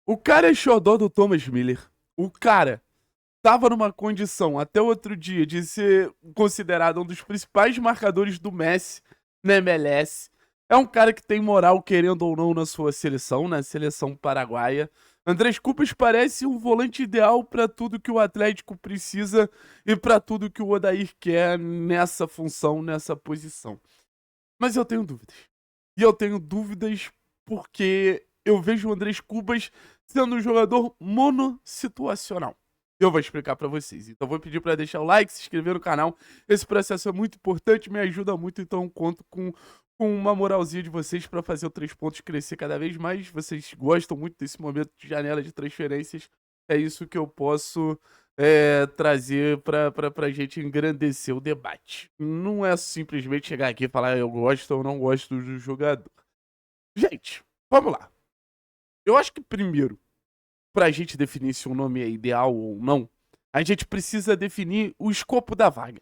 O cara é xodó do Thomas Miller. O cara tava numa condição até o outro dia de ser considerado um dos principais marcadores do Messi na MLS. É um cara que tem moral, querendo ou não, na sua seleção, na seleção paraguaia. Andrés Cubas parece um volante ideal para tudo que o Atlético precisa e para tudo que o Odair quer nessa função, nessa posição. Mas eu tenho dúvidas. E eu tenho dúvidas porque eu vejo o Andrés Cubas sendo um jogador monossituacional. Eu vou explicar pra vocês. Então vou pedir pra deixar o like, se inscrever no canal. Esse processo é muito importante, me ajuda muito, então conto com uma moralzinha de vocês pra fazer o 3 pontos crescer cada vez mais. Vocês gostam muito desse momento de janela de transferências. É isso que eu posso trazer pra gente engrandecer o debate. Não é simplesmente chegar aqui e falar eu gosto ou não gosto do jogador. Gente, vamos lá. Eu acho que primeiro, pra gente definir se um nome é ideal ou não, a gente precisa definir o escopo da vaga.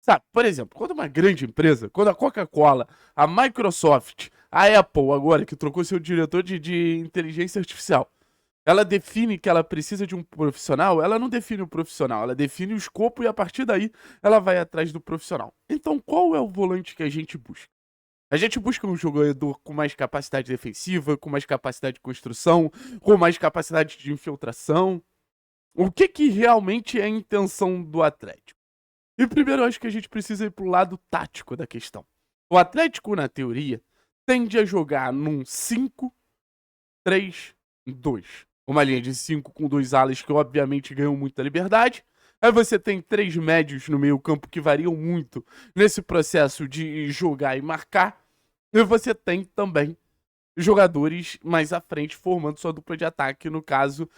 Sabe, por exemplo, quando uma grande empresa, quando a Coca-Cola, a Microsoft, a Apple agora, que trocou seu diretor de inteligência artificial, ela define que ela precisa de um profissional, ela não define o profissional, ela define o escopo e a partir daí ela vai atrás do profissional. Então, qual é o volante que a gente busca? A gente busca um jogador com mais capacidade defensiva, com mais capacidade de construção, com mais capacidade de infiltração. O que realmente é a intenção do Atlético? E primeiro eu acho que a gente precisa ir pro lado tático da questão. O Atlético, na teoria, tende a jogar num 5-3-2. Uma linha de 5 com dois alas que obviamente ganham muita liberdade. Aí você tem três médios no meio campo que variam muito nesse processo de jogar e marcar. E você tem também jogadores mais à frente formando sua dupla de ataque, no caso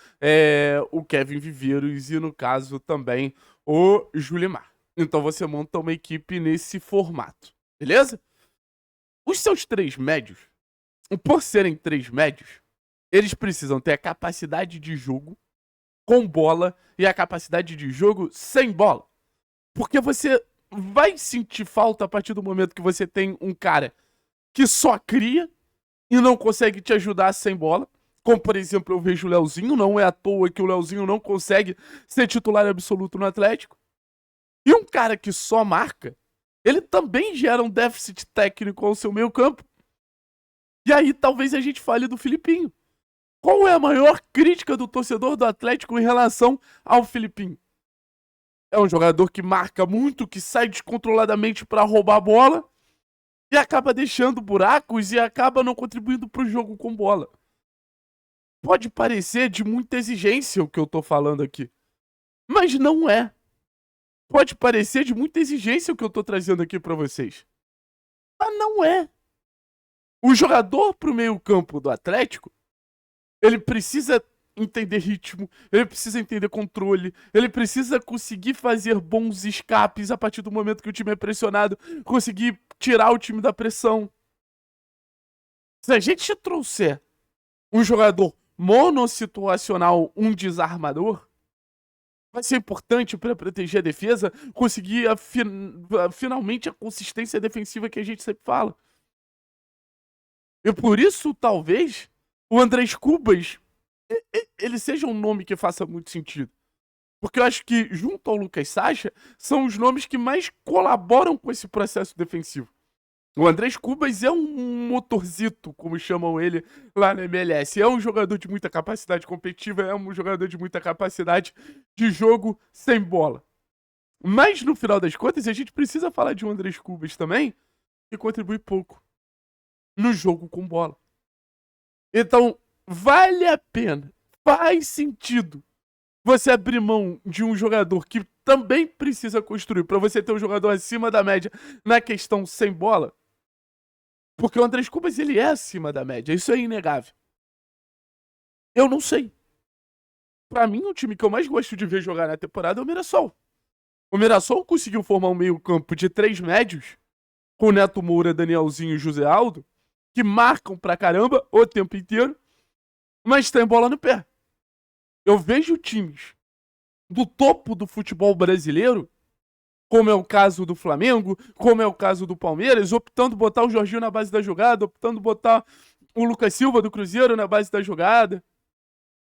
o Kevin Viveiros e no caso também o Julimar. Então você monta uma equipe nesse formato, beleza? Os seus três médios, por serem três médios, eles precisam ter a capacidade de jogo com bola e a capacidade de jogo sem bola. Porque você vai sentir falta a partir do momento que você tem um cara que só cria e não consegue te ajudar sem bola. Como, por exemplo, eu vejo o Leozinho, não é à toa que o Leozinho não consegue ser titular absoluto no Atlético. E um cara que só marca, ele também gera um déficit técnico ao seu meio campo. E aí talvez a gente fale do Filipinho. Qual é a maior crítica do torcedor do Atlético em relação ao Filipinho? É um jogador que marca muito, que sai descontroladamente para roubar a bola e acaba deixando buracos e acaba não contribuindo para o jogo com bola. Pode parecer de muita exigência o que eu tô falando aqui, mas não é. Pode parecer de muita exigência o que eu tô trazendo aqui para vocês, mas não é. O jogador pro meio-campo do Atlético, ele precisa entender ritmo, ele precisa entender controle, ele precisa conseguir fazer bons escapes a partir do momento que o time é pressionado, conseguir tirar o time da pressão. Se a gente trouxer um jogador monossituacional, um desarmador, vai ser importante para proteger a defesa, conseguir finalmente a consistência defensiva que a gente sempre fala. E por isso, talvez, o Andrés Cubas ele seja um nome que faça muito sentido. Porque eu acho que, junto ao Lucas Sacha, são os nomes que mais colaboram com esse processo defensivo. O Andrés Cubas é um motorzito, como chamam ele lá na MLS. É um jogador de muita capacidade competitiva, é um jogador de muita capacidade de jogo sem bola. Mas, no final das contas, a gente precisa falar de um Andrés Cubas também, que contribui pouco no jogo com bola. Então, vale a pena, faz sentido você abrir mão de um jogador que também precisa construir para você ter um jogador acima da média na questão sem bola? Porque o Andrés Cubas, ele é acima da média, isso é inegável. Eu não sei. Pra mim, o time que eu mais gosto de ver jogar na temporada é o Mirassol. O Mirassol conseguiu formar um meio-campo de três médios, com Neto Moura, Danielzinho e José Aldo, que marcam pra caramba o tempo inteiro, mas tem bola no pé. Eu vejo times do topo do futebol brasileiro, como é o caso do Flamengo, como é o caso do Palmeiras, optando botar o Jorginho na base da jogada, optando botar o Lucas Silva do Cruzeiro na base da jogada.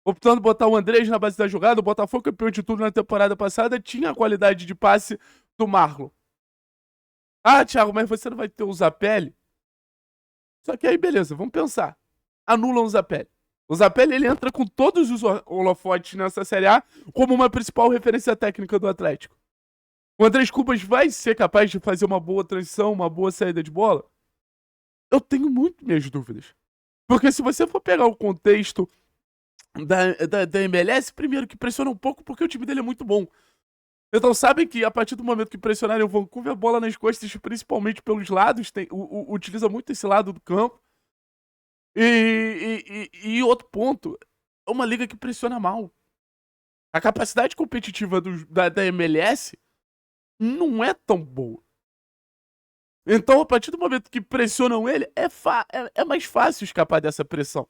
optando botar o Andrés na base da jogada. O Botafogo, campeão de tudo na temporada passada, tinha a qualidade de passe do Marlon. Ah, Thiago, mas você não vai ter o Zapelli? Só que aí, beleza, vamos pensar. Anulam o Zapelli. O Zapelli, ele entra com todos os holofotes nessa Série A como uma principal referência técnica do Atlético. O Andrés Cubas vai ser capaz de fazer uma boa transição, uma boa saída de bola? Eu tenho muito minhas dúvidas. Porque se você for pegar o contexto da MLS, primeiro que pressiona um pouco porque o time dele é muito bom. Então sabem que a partir do momento que pressionarem o Vancouver, a bola nas costas, principalmente pelos lados, utiliza muito esse lado do campo. E outro ponto, é uma liga que pressiona mal. A capacidade competitiva da MLS não é tão boa. Então, a partir do momento que pressionam ele, é mais fácil escapar dessa pressão.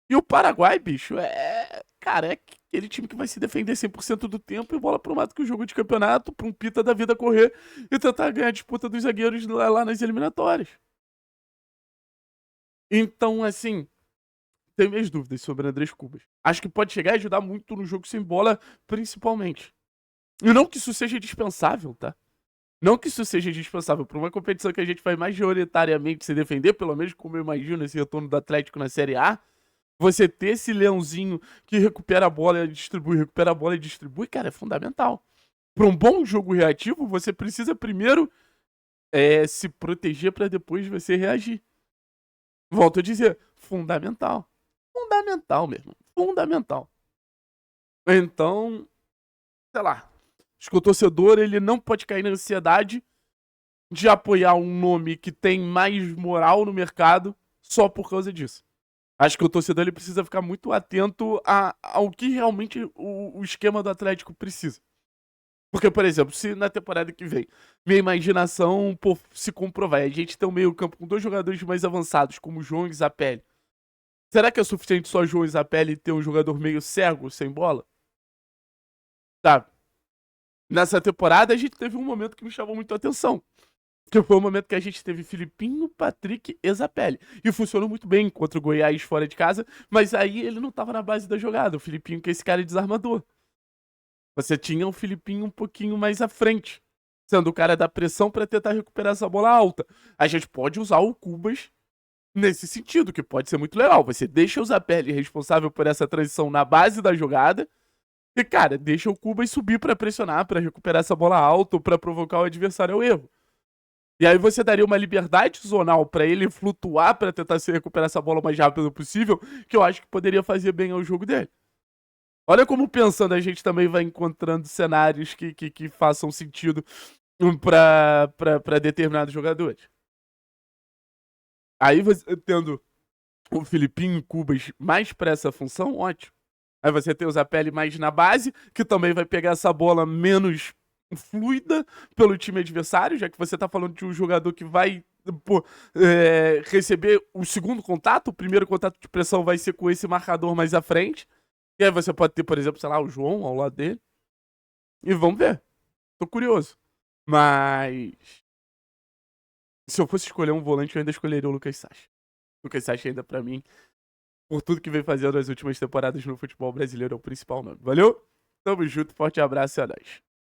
E o Paraguai, bicho, cara, é aquele time que vai se defender 100% do tempo e bola pro mato que o jogo de campeonato, pra um pita da vida correr e tentar ganhar a disputa dos zagueiros lá nas eliminatórias. Então, assim, tenho minhas dúvidas sobre Andrés Cubas. Acho que pode chegar e ajudar muito no jogo sem bola, principalmente. E não que isso seja dispensável, tá? Não que isso seja dispensável para uma competição que a gente vai majoritariamente se defender, pelo menos como eu imagino esse retorno do Atlético na Série A. Você ter esse leãozinho que recupera a bola e distribui, cara, é fundamental. Para um bom jogo reativo, você precisa primeiro se proteger para depois você reagir. Volto a dizer, fundamental. Fundamental mesmo. Fundamental. Então, sei lá. Acho que o torcedor, ele não pode cair na ansiedade de apoiar um nome que tem mais moral no mercado só por causa disso. Acho que o torcedor, ele precisa ficar muito atento ao que realmente o esquema do Atlético precisa. Porque, por exemplo, se na temporada que vem minha imaginação se comprovar, a gente tem um meio campo com 2 jogadores mais avançados, como o João e Zapelli. Será que é suficiente só João e Zapelli ter um jogador meio cego, sem bola? Tá. Nessa temporada, a gente teve um momento que me chamou muito a atenção. Que foi o momento que a gente teve Filipinho, Patrick e Zapelli. E funcionou muito bem contra o Goiás fora de casa, mas aí ele não tava na base da jogada. O Filipinho, que é esse cara desarmador. Você tinha o Filipinho um pouquinho mais à frente, sendo o cara da pressão para tentar recuperar essa bola alta. A gente pode usar o Cubas nesse sentido, que pode ser muito legal. Você deixa o Zapelli responsável por essa transição na base da jogada, e, cara, deixa o Cubas subir para pressionar, para recuperar essa bola alta, ou para provocar o adversário ao erro. E aí você daria uma liberdade zonal para ele flutuar para tentar se recuperar essa bola o mais rápido possível, que eu acho que poderia fazer bem ao jogo dele. Olha como pensando a gente também vai encontrando cenários que façam sentido para determinados jogadores. Aí você tendo o Filipinho e Cubas mais para essa função, ótimo. Aí você tem o Zapelli mais na base, que também vai pegar essa bola menos fluida pelo time adversário, já que você tá falando de um jogador que vai receber o segundo contato, o primeiro contato de pressão vai ser com esse marcador mais à frente. E aí você pode ter, por exemplo, sei lá, o João ao lado dele. E vamos ver. Tô curioso. Mas se eu fosse escolher um volante, eu ainda escolheria o Lucas Sacha. O Lucas Sacha ainda, pra mim, por tudo que vem fazendo nas últimas temporadas no futebol brasileiro, é o principal nome. Valeu? Tamo junto, forte abraço e a nóis.